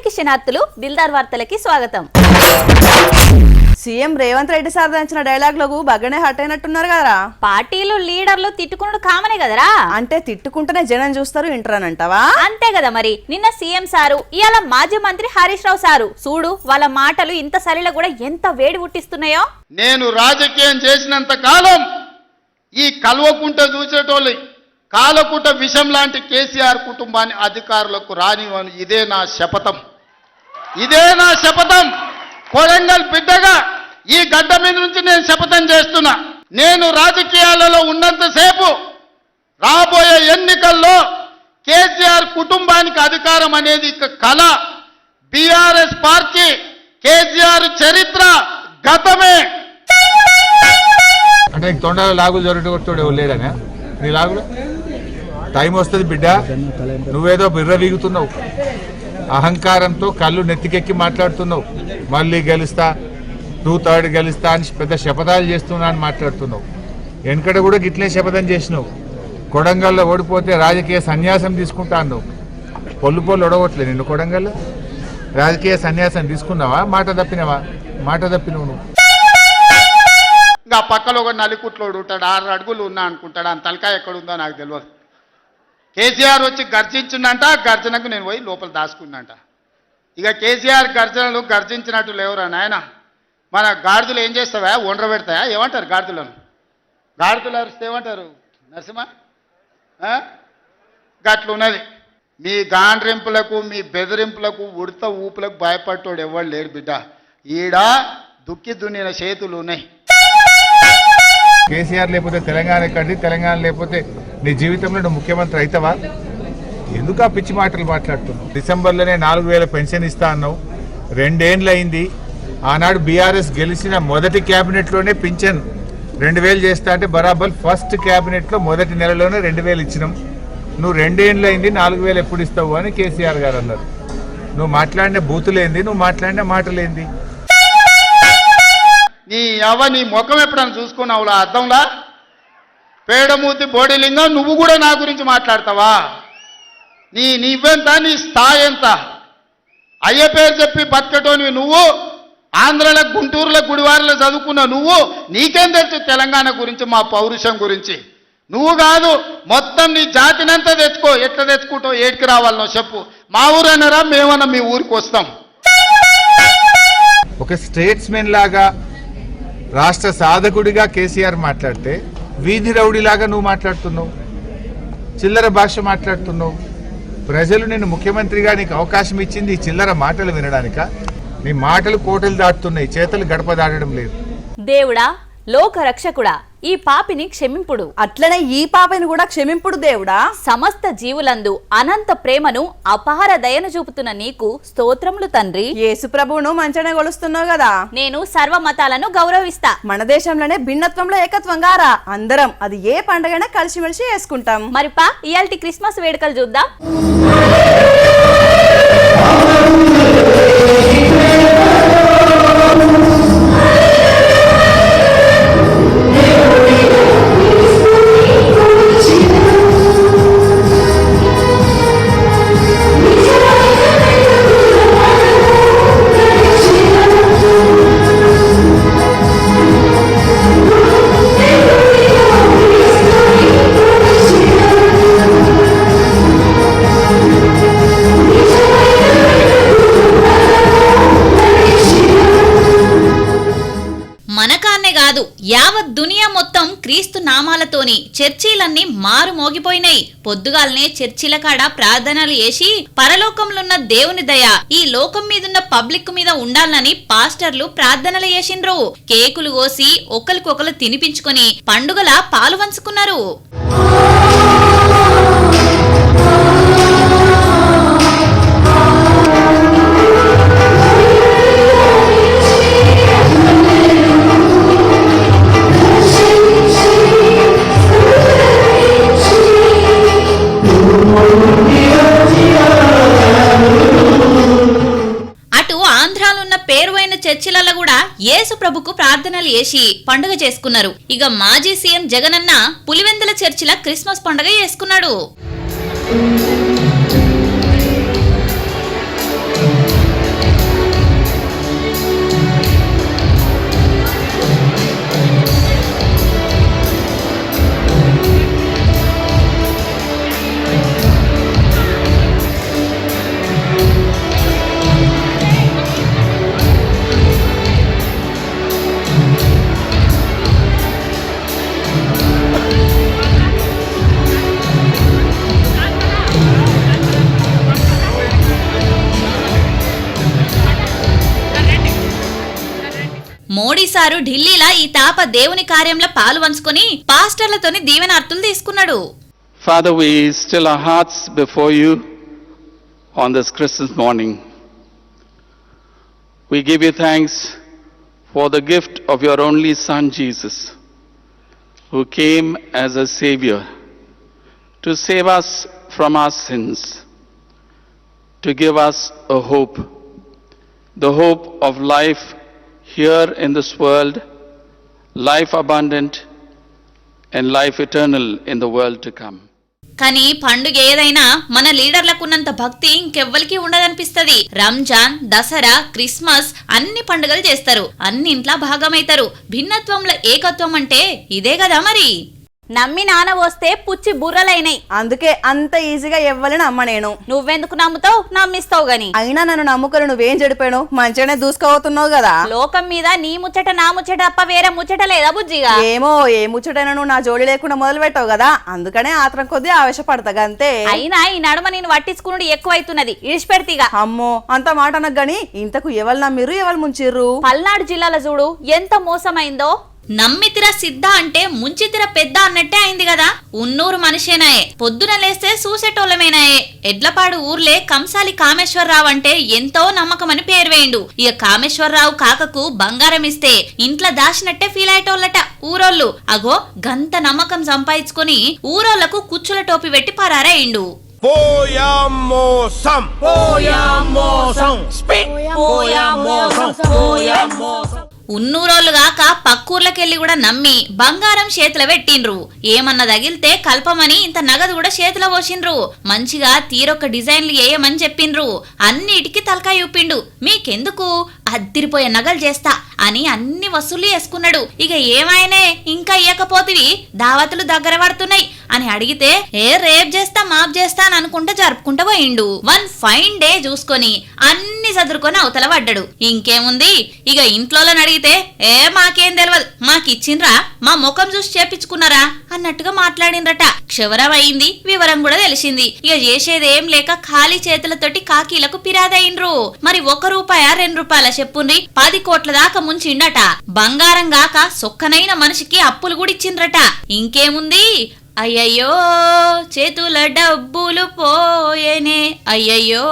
అందరికీ శనార్థులు. దిల్దార్ వార్తలకి స్వాగతం. CM Revanth Reddy sir దంచిన డైలాగ్లకు బాగానే హట్ అయినట్టున్నారు కదరా. పార్టీలు లీడర్లు తిట్టుకున్నాడు కామనే కదరా. అంటే తిట్టుకుంటేనే జనం చూస్తారు ఇంటరానంటావా? అంతే కదా మరి. నిన్న సీఎం సారు ఇవాళ మాజీ మంత్రి హరీష్ రావు సారు చూడు వాళ్ళ మాటలు ఇంత సరిలో కూడా ఎంత వేడి పుట్టిస్తున్నాయో. నేను రాజకీయం చేసినంత కాలం ఈ కల్వకుంట చూసేటోళ్ళు కాలకుట విషం లాంటి కేసీఆర్ కుటుంబాన్ని అధికారులకు రానివ్వను. ఇదే నా శపథం, ఇదే నా శపథం. కొడంగల్ బిడ్డగా ఈ గడ్డ మీద నుంచి నేను శపథం చేస్తున్నా. నేను రాజకీయాలలో ఉన్నంతసేపు రాబోయే ఎన్నికల్లో కేసీఆర్ కుటుంబానికి అధికారం అనేది కళ. బీఆర్ఎస్ పార్టీ కేసీఆర్ చరిత్ర గతమే. అంటే తొండలో లాగులు జరుగుతూ లేదనే నీ లాగులు టైం వస్తుంది బిడ్డ. నువ్వేదో బిర్ర వీగుతున్నావు, అహంకారంతో కళ్ళు నెత్తికెక్కి మాట్లాడుతున్నావు. మళ్ళీ గెలుస్తా, 2/3 గెలుస్తా అని పెద్ద శపథాలు చేస్తున్నా అని మాట్లాడుతున్నావు. వెనకట కూడా గిట్లే శపథం చేసినావు. కొడంగల్లో ఓడిపోతే రాజకీయ సన్యాసం తీసుకుంటా అన్నావు. పొల్లు ఒడగొట్లే నిన్ను కొడంగల్లో. రాజకీయ సన్యాసం తీసుకున్నావా? మాట తప్పినవా? మాట తప్పినవు నువ్వు. ఇంకా పక్కలో ఒక నలికుట్లోడు ఉంటాడు, 6 అడుగులు ఉన్నా అనుకుంటాడు. అంత తలకాయ ఎక్కడుందో నాకు తెలియదు. కేసీఆర్ వచ్చి గర్జించిందంట, గర్జనకు నేను పోయి లోపల దాచుకున్నంట. ఇక కేసీఆర్ గర్జనలు గర్జించినట్టు లేవురా నాయన. మన గాడిదలు ఏం చేస్తావా? ఒండ్ర పెడతాయా? ఏమంటారు గాడిదలను? గాడిదలు అరిస్తే ఏమంటారు నరసింహ? గట్లున్నది. మీ గాండ్రింపులకు మీ బెదిరింపులకు ఉడత ఊపులకు భయపడ్డాడు ఎవరు లేడు బిడ్డ. ఈడ దుక్కి దున్నిన చేతులు ఉన్నాయి. కేసీఆర్ లేకపోతే తెలంగాణ ఎక్కడి, తెలంగాణ లేకపోతే నీ జీవితంలో నువ్వు ముఖ్యమంత్రి అవుతావా? ఎందుకు ఆ పిచ్చి మాటలు మాట్లాడుతున్నావు? డిసెంబర్లోనే 4,000 పెన్షన్ ఇస్తా అన్నావు. 2 ఏళ్ళు అయింది. ఆనాడు బీఆర్ఎస్ గెలిచిన మొదటి క్యాబినెట్లోనే పింఛన్ 2,000 చేస్తా అంటే బరాబర్ ఫస్ట్ క్యాబినెట్లో మొదటి నెలలోనే 2,000 ఇచ్చినాం. నువ్వు 2 ఏళ్ళు అయింది, 4,000 ఎప్పుడు ఇస్తావు అని కేసీఆర్ గారు అన్నారు. నువ్వు మాట్లాడిన బూతులేంది, నువ్వు మాట్లాడిన మాటలేంది? నీ ముఖం ఎప్పుడన్నా చూసుకున్నావులా అద్దంలా? పేడమూతి బోడిలింగం, నువ్వు కూడా నా గురించి మాట్లాడతావా? నీవెంత, నీ స్థాయి ఎంత? అయ్య పేరు చెప్పి బతకటోనివి నువ్వు. ఆంధ్రలో గుంటూరులో గుడివారిలో చదువుకున్న నువ్వు. నీకేం తెలుసు తెలంగాణ గురించి, మా పౌరుషం గురించి? నువ్వు కాదు, మొత్తం నీ జాతినంతా తెచ్చుకో. ఎట్లా తెచ్చుకుంటావు? ఏడికి రావాలనో చెప్పు. మా ఊరన్నారా, మేమన్నా మీ ఊరికి వస్తాం. ఒక స్టేట్స్మెన్ లాగా, రాష్ట్ర సాధకుడిగా కేసీఆర్ మాట్లాడితే వీధి రౌడీలాగా నువ్వు మాట్లాడుతున్నావు. చిల్లర భాష మాట్లాడుతున్నావు. ప్రజలు నిన్ను ముఖ్యమంత్రిగా నీకు అవకాశం ఇచ్చింది ఈ చిల్లర మాటలు వినడానిక? నీ మాటలు కోటలు దాటుతున్నాయి, చేతులు గడప దాటడం లేదు. దేవుడా, లోక రక్షకుడా, ఈ పాపిని క్షమింపుడు. అట్లనే ఈ పాపని కూడా క్షమింపుడు దేవుడా. సమస్త జీవులందు అనంత ప్రేమను అపార దయను చూపుతున్న నీకు స్తోత్రములు తండ్రి. యేసు ప్రభువును మంచిగానే కొలుస్తున్నావు కదా. నేను సర్వ మతాలను గౌరవిస్తా. మన దేశంలోనే భిన్నత్వంలో ఏకత్వంగా రా. అందరం అది ఏ పండుగైనా కలిసిమెలిసి చేసుకుంటాం. మరిపా ఇయాల్టి క్రిస్మస్ వేడుకలు చూద్దాం. యావత్ దునియా మొత్తం క్రీస్తు నామాలతోని చర్చిలన్నీ మారు మోగిపోయినాయి. పొద్దుగాలనే చర్చిల కాడ ప్రార్థనలు చేసి పరలోకంలోన్న దేవుని దయ ఈ లోకం మీదున్న పబ్లిక్ మీద ఉండాలని పాస్టర్లు ప్రార్థనలు చేసిండ్రు. కేకులు కోసి ఒకరికొకరు తినిపించుకొని పండుగల పాలు పంచుకున్నారు. చర్చిలలో కూడా యేసు ప్రభుకు ప్రార్థనలు చేసి పండుగ చేసుకున్నారు. ఇక మాజీ సీఎం జగనన్న పులివెందుల చర్చిల క్రిస్మస్ పండుగ చేసుకున్నాడు. సారు ఢిల్లీలో ఈ తాప దేవుని కార్యంలో పాలు పంచుకొని పాస్టర్లతోని దీవెనార్తులు తీసుకున్నాడు. Father, we still our hearts before you on this Christmas morning. We give you thanks for the gift of your only Son, Jesus, who came as a Savior to save us from our sins, to give us a hope, the hope of life here in this world, life abundant, and life eternal in the world to come. కానీ పండుగ ఏదైనా మన లీడర్లకున్నంత భక్తి ఇంకెవ్వరికి ఉండదనిపిస్తది. Ramzan, Dasara, Christmas అన్ని పండుగలు చేస్తారు, అన్నింట్లా భాగమైతారు. భిన్నత్వంలో ఏకత్వం అంటే ఇదే కదా మరి. నమ్మి నాన వస్తే పుచ్చి బుర్రలైనాయి. అందుకే అంత ఈజీగా ఎవ్వలని నమ్మ నేను. నువ్వెందుకు నమ్ముతావు, నమ్మిస్తావు గాని. అయినా నన్ను నమ్ముకొని నువ్వేం చెడిపోయాను, మంచిగానే దూసుకోబోతున్నావు కదా. లోకం మీద నీ ముచ్చట నా ముచ్చట తప్ప వేరే ముచ్చట లేదా బుజ్జిగా? ఏమో ఏ ముచ్చటైనా నువ్వు నా జోడి లేకుండా మొదలు పెట్టావు కదా, అందుకనే ఆత్రం కొద్దీ ఆవేశపడతా అంతే. అయినా ఈ నడుమ నేను పట్టించుకున్నాడు ఎక్కువైతున్నది, ఇడిచిపెడతీగా. అమ్మో అంత మాట అనకు గాని, ఇంతకు ఎవరు నమ్మిర్రు ఎవరు ముంచిర్రు? పల్నాడు జిల్లాలో చూడు ఎంత మోసమైందో. నమ్మితిర సిద్ధ అంటే ముంచితిర పెద్ద అన్నట్టే అయింది కదా. ఉన్నూరు మనిషేనాయే, పొద్దున లేస్తే చూసేటోళ్ళమేనాయే. ఎడ్లపాడు ఊర్లే కంసాలి కామేశ్వరరావు అంటే ఎంతో నమ్మకమని పేరు వేయండు. ఇక కామేశ్వరరావు కాకకు బంగారం ఇస్తే ఇంట్లో దాచినట్టే ఫీల్ అయ్యేటోళ్ళట ఊరోళ్ళు. అగో గంత నమ్మకం సంపాదించుకొని ఊరోళ్లకు కుచ్చుల టోపి పెట్టి పరారయిండు. ఉన్నూరోళ్ళు గాక పక్కూర్లకెళ్ళి కూడా నమ్మి బంగారం చేతుల పెట్టిండ్రు. ఏమన్నా తగిలితే కల్పమని ఇంత నగదు కూడా చేతిలో పోసిండ్రు. మంచిగా తీరొక్క డిజైన్లు వేయమని చెప్పిండ్రు. అన్నిటికీ తలకాయ చూపిండు. మీకెందుకు, అద్దిరిపోయే నగలు చేస్తా అని అన్ని వసూలు చేసుకున్నాడు. ఇక ఏమైనా ఇంకా ఇయ్యకపోతివి, దావతులు దగ్గర పడుతున్నాయి అని అడిగితే రేప్ చేస్తా మాప్ చేస్తా అని అనుకుంటా జరుపుకుంటా పోయిండు. వన్ ఫైన్ డే చూసుకొని అన్ని చదురుకొని అవతల పడ్డాడు. ఇంకేముంది, ఇక ఇంట్లోనే అడిగితే మాకేం తెలియదు, మాకిచ్చిండ్రా, మా ముఖం చూసి చేపించుకున్నారా అన్నట్టుగా మాట్లాడిండ్రట. క్షవరం అయింది, వివరం కూడా తెలిసింది. ఇక చేసేదేం లేక ఖాళీ చేతులతోటి కాకీలకు పిరాదయిండ్రు. మరి ₹1 ₹2 చెప్పుండ్రి 10 కోట్ల దాకా ముంచిండట. బంగారం గాక సొక్కనైన మనిషికి అప్పులు కూడా ఇచ్చిండ్రట. ఇంకేముంది, అయ్యయ్యో చేతుల డబ్బులు పోయేనే, అయ్యయ్యో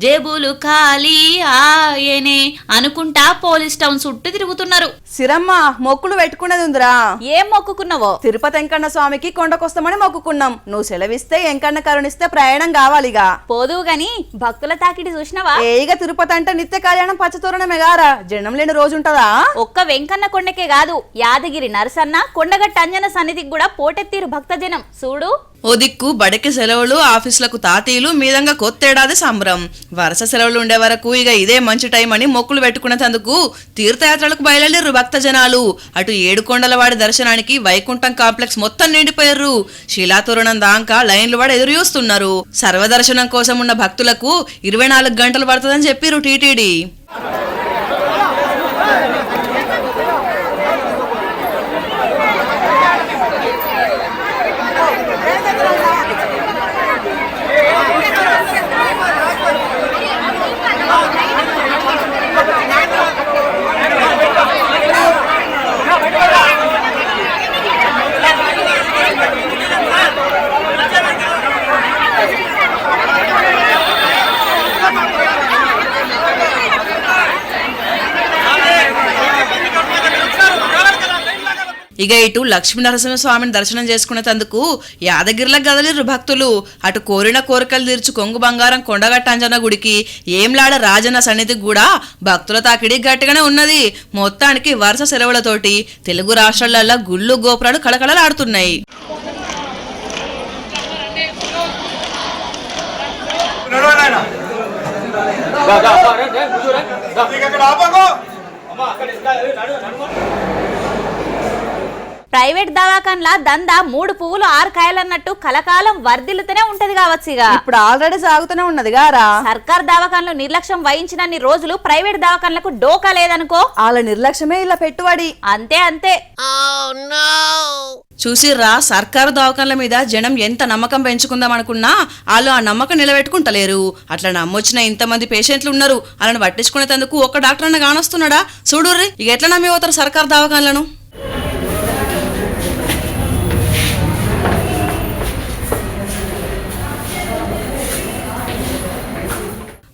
జేబులు ఖాళీ ఆయనే అనుకుంటా పోలీస్ టౌన్ చుట్టూ తిరుగుతున్నారు. సిరమ్మ మొక్కులు పెట్టుకునేది ఉందిరా. ఏం మొక్కుకున్నావో? తిరుపతి వెంకన్న స్వామికి కొండకొస్తామని మొక్కుకున్నాం. నువ్వు సెలవిస్తే వెంకన్న కరుణిస్తే ప్రయాణం కావాలిగా. పోదువు గాని భక్తుల తాకిడి చూసినావా? ఏగా తిరుపతి అంటే నిత్య కళ్యాణం పచ్చతోరణమే గారా, జనం లేని రోజు ఉంటదా? ఒక్క వెంకన్న కొండకే కాదు, యాదగిరి నరసన్న కొండగట్ట అంజన సన్నిధికి కూడా పోటెత్తిరు భక్తజనం. చూడు, ఓ దిక్కు బడికి సెలవులు, ఆఫీసులకు తాతీలు, మీదంగా కొత్తేడాది సంబరం. వరుస సెలవులు ఉండే వరకు ఇక ఇదే మంచి టైం అని మొక్కులు పెట్టుకునేందుకు తీర్థయాత్రలకు బయలుదేరు భక్త జనాలు. అటు ఏడుకొండలవాడి దర్శనానికి వైకుంఠం కాంప్లెక్స్ మొత్తం నిండిపోయారు. శిలాతోరణం దాకా లైన్లు వాడు ఎదురు చూస్తున్నారు. సర్వదర్శనం కోసం ఉన్న భక్తులకు 24 గంటలు పడుతుందని చెప్పిరు టీటీడీ. ఇక ఇటు లక్ష్మీనరసింహస్వామిని దర్శనం చేసుకునేందుకు యాదగిరిలో గదలిరు భక్తులు. అటు కోరిన కోరికలు తీర్చు కొంగు బంగారం కొండగట్ట అంజన గుడికి, ఏంలాడ రాజన్న సన్నిధికి కూడా భక్తుల తాకిడి గట్టిగానే ఉన్నది. మొత్తానికి వరుస సెలవులతోటి తెలుగు రాష్ట్రాలలో గుళ్ళు గోపురాలు కళకళలాడుతున్నాయి. ప్రైవేట్ దవాఖాన్ల దందా 3 పువ్వులు 6 కాయలు అన్నట్టు కలకాలం వర్ధిల్లుతూనే ఉంటది కావచ్చుగా. ఇప్పుడు ఆల్రెడీ సాగుతూనే ఉన్నది గారా. సర్కార్ దవాఖాన్లు నిర్లక్ష్యం వహించినన్ని రోజులు ప్రైవేట్ దవాఖాన్లకు డోకా లేదనుకో. వాళ్ళ నిర్లక్ష్యమే ఇలా పెట్టుబడి. అంతే అంతే. చూసిర్రా, సర్కారు దవాఖాన్ల మీద జనం ఎంత నమ్మకం పెంచుకుందాం అనుకున్నా వాళ్ళు ఆ నమ్మకం నిలబెట్టుకుంటలేరు. అట్లా నమ్మొచ్చిన ఇంతమంది పేషెంట్లు ఉన్నారు, వాళ్ళని పట్టించుకునేందుకు ఒక్క డాక్టర్ అన్న కానొస్తున్నాడా? చూడుర్రి, ఇక ఎట్లా నమ్మి పోతారు సర్కారు దవాఖాన్లను.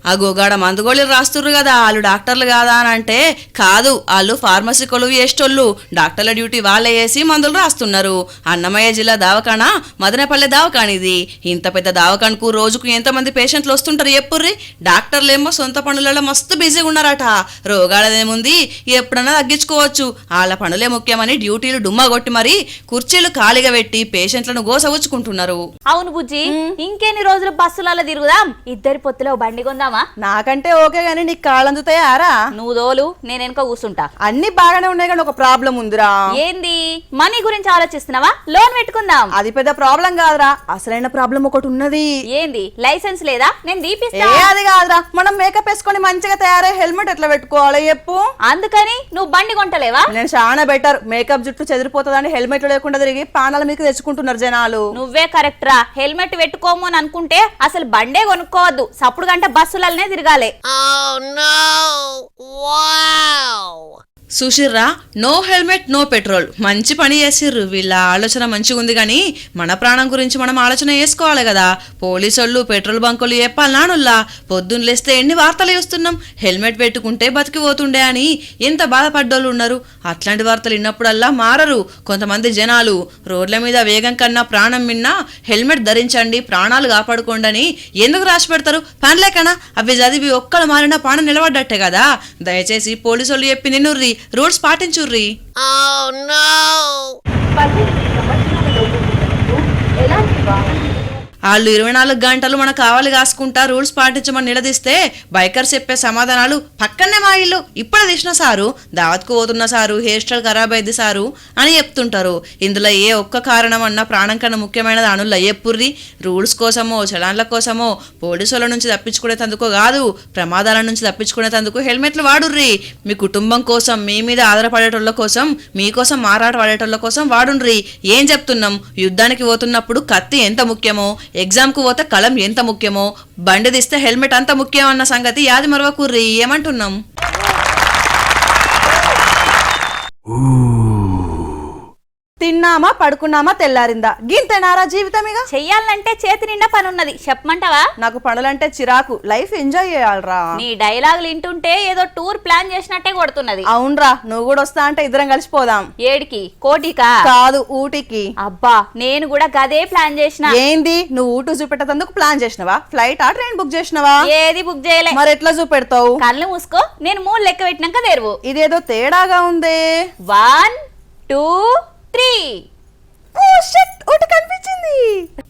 ఆ గోగాడ మందుగోళీలు రాస్తుర్రు కదా, వాళ్ళు డాక్టర్లు కాదా అని అంటే కాదు, వాళ్ళు ఫార్మసీ కొలువు చేసేటోళ్ళు. డాక్టర్ల డ్యూటీ వాళ్ళే వేసి మందులు రాస్తున్నారు. అన్నమయ్య జిల్లా దవాఖానా మదనపల్లె దవాఖాన ఇది. ఇంత పెద్ద దవాఖానకు రోజుకు ఎంతమంది పేషెంట్లు వస్తుంటారు ఎప్పుర్రి? డాక్టర్లేమో సొంత పనులలో మస్తు బిజీగా ఉన్నారట. రోగాలదేముంది, ఎప్పుడన్నా తగ్గించుకోవచ్చు, వాళ్ళ పనులే ముఖ్యమని డ్యూటీలు డుమ్మా కొట్టి మరి కుర్చీలు ఖాళీగా పెట్టి పేషెంట్లను గోసవుచ్చుకుంటున్నారు. అవును బుజ్జి, ఇంకెన్ని రోజులు బస్సులలో తిరుగుదాం? ఇద్దరి పొత్తులో బండి కొందామా? నాకంటే ఓకే గానీ నీకు కాళ్ళందుతాయారా? నువ్వు దోలు, నేను వెనక కూర్చుంటా. అన్ని బాగానే ఉన్నాయి కానీ ఒక ప్రాబ్లం ఉందిరా. ఏంది? మనీ గురించి ఆలోచిస్తున్నావా? లోన్ పెట్టుకుందాం. అది పెద్ద ప్రాబ్లం కాదురా, అసలైన ప్రాబ్లం ఒకటి ఉన్నది. ఏంది? లైసెన్స్ లేదా? నేను దీపిస్తా. అది కాదురా, మనం మేకప్ వేసుకొని మంచిగా తయారై హెల్మెట్ ఎట్లా పెట్టుకోవాలి చెప్పు. అందుకని నువ్వు బండి కొంటలేవా? నేను చాలా బెటర్. మేకప్ జుట్టు చెదిరిపోతుందని హెల్మెట్ లేకుండా తిరిగి పానాల మీకు తెచ్చుకుంటున్నారు జనాలు. నువ్వే కరెక్ట్ రా. హెల్మెట్ పెట్టుకోము అని అనుకుంటే అసలు బండే కొనుక్కోవద్దు, సప్పుడు గంట బస్సులనే తిరగాలి. సుశీర్రా, నో హెల్మెట్ నో పెట్రోల్, మంచి పని చేసిర్రు. వీళ్ళ ఆలోచన మంచిగా ఉంది కానీ మన ప్రాణం గురించి మనం ఆలోచన చేసుకోవాలి కదా. పోలీసోళ్ళు పెట్రోల్ బంకులు చెప్పాలనానుల్లా పొద్దున్న లేస్తే ఎన్ని వార్తలు చూస్తున్నాం. హెల్మెట్ పెట్టుకుంటే బతికిపోతుండే అని ఎంత బాధపడ్డోళ్ళు ఉన్నారు. అట్లాంటి వార్తలు విన్నప్పుడల్లా మారరు కొంతమంది జనాలు. రోడ్ల మీద వేగం కన్నా ప్రాణం మిన్నా హెల్మెట్ ధరించండి, ప్రాణాలు కాపాడుకోండి అని ఎందుకు రాసి పెడతారు? పనిలేకనా అవి చదివి ఒక్కళ్ళు మారినా ప్రాణం నిలబడ్డట్టే కదా. దయచేసి పోలీసోళ్ళు చెప్పి నిన్నుర్రి, రూల్స్ పాటించుర్రి. వాళ్ళు 24 గంటలు మన కావాలి కాసుకుంటా రూల్స్ పాటించమని నిలదీస్తే బైకర్స్ చెప్పే సమాధానాలు పక్కనే మా ఇల్లు ఇప్పుడు తీసిన సారు, దావత్కు పోతున్న సారు, హెయిర్ స్టైల్ ఖరాబ్ అయింది సారు అని చెప్తుంటారు. ఇందులో ఏ ఒక్క కారణం అన్నా ప్రాణం కన్నా ముఖ్యమైనది అనుల్లో ఎప్పుర్రి. రూల్స్ కోసమో చలాన్ల కోసమో పోలీసుల నుంచి తప్పించుకునేందుకో కాదు, ప్రమాదాల నుంచి తప్పించుకునేందుకు హెల్మెట్లు వాడుర్రి. మీ కుటుంబం కోసం, మీ మీద ఆధారపడేటోళ్ళ కోసం, మీకోసం మారాట పడేటోళ్ళ కోసం వాడుండ్రి. ఏం చెప్తున్నాం? యుద్ధానికి పోతున్నప్పుడు కత్తి ఎంత ముఖ్యమో, ఎగ్జామ్ కు పోతే కలం ఎంత ముఖ్యమో, బండి తీస్తే హెల్మెట్ అంత ముఖ్యం అన్న సంగతి యాది మరవకుర్రి. ఏమంటున్నాం? తిన్నామా పడుకున్నామా తెల్లారిందా, గింతేనారా జీవితమిగా? చెయ్యాలంటే చేతి నిండా పని ఉన్నది, చెప్పమంటావా? నాకు పనులంటే చిరాకు, లైఫ్ ఎంజాయ్ చేయాలరా. నీ డైలాగులు వింటుంటే ఏదో టూర్ ప్లాన్ చేసినట్టే కొడుతున్నది. అవునరా, నువ్వు కూడా వస్తా అంటే ఇద్దరం కలిసిపోదాం. ఏడికి? కోటికా? కాదు, ఊటీకి. అబ్బా, నేను కూడా గదే ప్లాన్ చేసిన. ఏంది, నువ్వు ఊటు చూపెట్టేందుకు ప్లాన్ చేసినవా? ఫ్లైట్ ఆ ట్రైన్ బుక్ చేసినవా? ఏది బుక్ చేయలే. మరి ఎట్లా చూపెడతావు? కళ్ళు మూసుకో, నేను 3 లెక్క పెట్టినాక తెరువు. ఇదేదో తేడాగా ఉందే. 1 2 3. ఊటి కనిపించింది.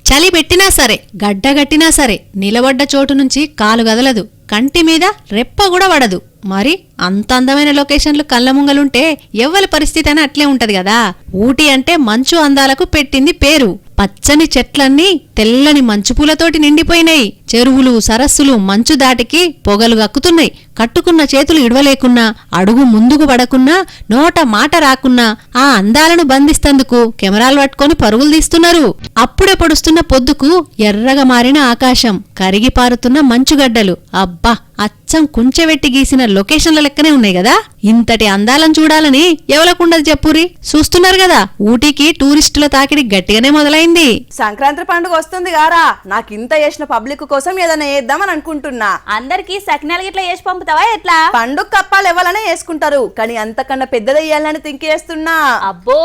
చలి పెట్టినా సరే, గడ్డగట్టినా సరే, నిలబడ్డ చోటు నుంచి కాలు గదలదు, కంటి మీద రెప్ప కూడా పడదు. మరి అంత అందమైన లొకేషన్లు కళ్ళ ముంగలుంటే ఎవ్వరి పరిస్థితి అని అట్లే ఉంటది కదా. ఊటీ అంటే మంచు అందాలకు పెట్టింది పేరు. పచ్చని చెట్లన్నీ తెల్లని మంచు పూలతోటి నిండిపోయినాయి. చెరువులు, సరస్సులు మంచు దాటికి పొగలు గక్కుతున్నాయి. కట్టుకున్న చేతులు ఇడవలేకున్నా, అడుగు ముందుకు పడకున్నా, నోట మాట రాకున్నా ఆ అందాలను బంధిస్తందుకు కెమెరాలు పట్టుకొని పరుగులు తీస్తున్నారు. అప్పుడే పొడుస్తున్న పొద్దుకు ఎర్రగా మారిన ఆకాశం, కరిగి పారుతున్న మంచుగడ్డలు, అబ్బా అచ్చం కుంచెవెట్టి గీసిన లొకేషన్ల లెక్కనే ఉన్నాయి కదా. ఇంతటి అందాలను చూడాలని ఎవలకుండదు చెప్పురి. చూస్తున్నారు కదా, ఊటీకి టూరిస్టుల తాకిడి గట్టిగానే మొదలైంది. సంక్రాంతి పండుగ వస్తుంది గారా, నాకు ఇంత చేసిన పబ్లిక్ కోసం ఏదైనా చేద్దామని అనుకుంటున్నా. అందరికి సకినాలు గిట్లా చేసి పంపుతావా ఎట్లా? పండుగ కప్పాలు ఎవరైనా వేసుకుంటారు, కానీ అంతకన్నా పెద్దదయ్యాలని థింక్ చేస్తున్నా. అబ్బో,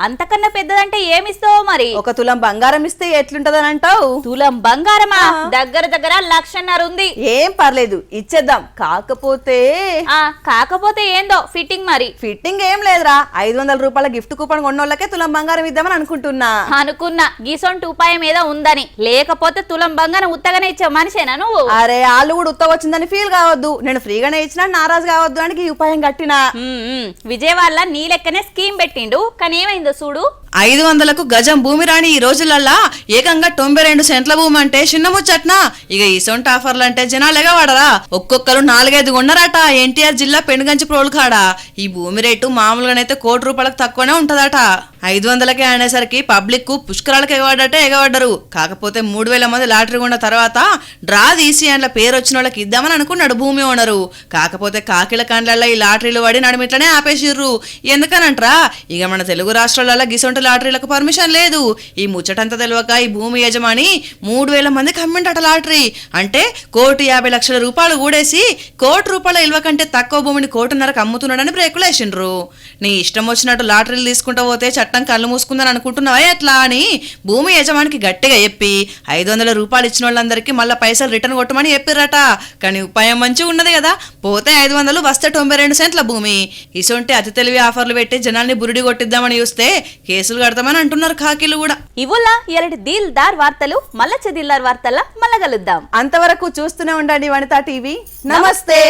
అంతకన్నా పెద్దదంటే ఏమిస్తావో మరి? 1 తులం బంగారం ఇస్తే ఎట్లుంటదని అంటావు? తులం బంగారమా? దగ్గర 1.5 లక్ష ఉంది. ఏం పర్లేదు, ఇచ్చేద్దాం. తీసుకుందాం. కాకపోతే ఏందో ఫిట్టింగ్ మరి. ఫిట్టింగ్ ఏం లేదురా, 500 రూపాయల గిఫ్ట్ కూపన్ కొన్నోళ్ళకే తులం బంగారం ఇద్దామని అనుకుంటున్నా. అనుకున్నా గీసొంటి ఉపాయం ఏదో ఉందని, లేకపోతే తులం బంగారం ఉత్తగానే ఇచ్చే మనిషేనా నువ్వు? అరే వాళ్ళు కూడా ఉత్త వచ్చిందని ఫీల్ కావద్దు, నేను ఫ్రీగానే ఇచ్చినా నారాజు కావద్దు అని ఈ ఉపాయం కట్టినా. విజయవాడలో నీ లెక్కనే స్కీమ్ పెట్టిండు, కానీ ఏమైందో చూడు. 500కు గజం భూమి రాని ఈ రోజులల్లా ఏకంగా 92 సెంట్ల భూమి అంటే చిన్న ముచ్చట్నా? ఇక ఈ సొంత ఆఫర్లు అంటే జనాలుగా వాడరా. ఒక్కొక్కరు 4-5 కొన్నారట ఎన్టీఆర్ జిల్లా పెనుగంచి ప్రోలు కాడ. ఈ భూమి రేటు మామూలుగానైతే ₹1,00,00,000 తక్కువనే ఉంటదట. 500కే అనేసరికి పబ్లిక్ కు పుష్కరాలకు ఎగబడ్డరు. కాకపోతే 3,000 మంది లాటరీ కొన్న తర్వాత డ్రా తీసి అందులో పేరు వచ్చిన వాళ్ళకి ఇద్దామని అనుకున్నాడు భూమి ఓనరు. కాకపోతే కాకిల కండ్లల్లో ఈ లాటరీలు పడి నడిమిట్లనే ఆపేసిర్రు. ఎందుకనంట్రా, ఇక మన తెలుగు రాష్ట్రాలలో గిసొంటి లాటరీలకు పర్మిషన్ లేదు. ఈ ముచ్చటంతా తెలియక ఈ భూమి యజమాని 3,000 మందికి అమ్మిండట లాటరీ. అంటే ₹1,50,00,000 కూడేసి ₹1,00,00,000 ఇల్వ కంటే తక్కువ భూమిని ₹1,50,00,000 అమ్ముతున్నాడని బ్రేకులు వేసిండ్రు. నీ ఇష్టం వచ్చినట్టు లాటరీలు తీసుకుంటూ పోతే చట్టం కళ్ళు మూసుకుందని అనుకుంటున్నావా ఎట్లా అని భూమి యజమానికి గట్టిగా చెప్పి ₹500 ఇచ్చిన వాళ్ళందరికీ మళ్ళీ పైసలు రిటర్న్ కొట్టమని చెప్పిర్రట. కానీ ఉపాయం మంచిగా ఉన్నది కదా, పోతే 500 వస్తే 92 సెంట్ల భూమి. ఇసొంటి అతి తెలివి ఆఫర్లు పెట్టి జనాల్ని బురిడి కొట్టిద్దామని చూస్తే కేసులు కడతామని అంటున్నారు కాకీలు కూడా. ఇవులా ఇలాంటి దిల్దార్ వార్తలు మళ్ళా దిల్దార్ వార్తల మళ్ళా కలుద్దాం. అంతవరకు చూస్తూనే ఉండండి వనితా టీవీ. నమస్తే.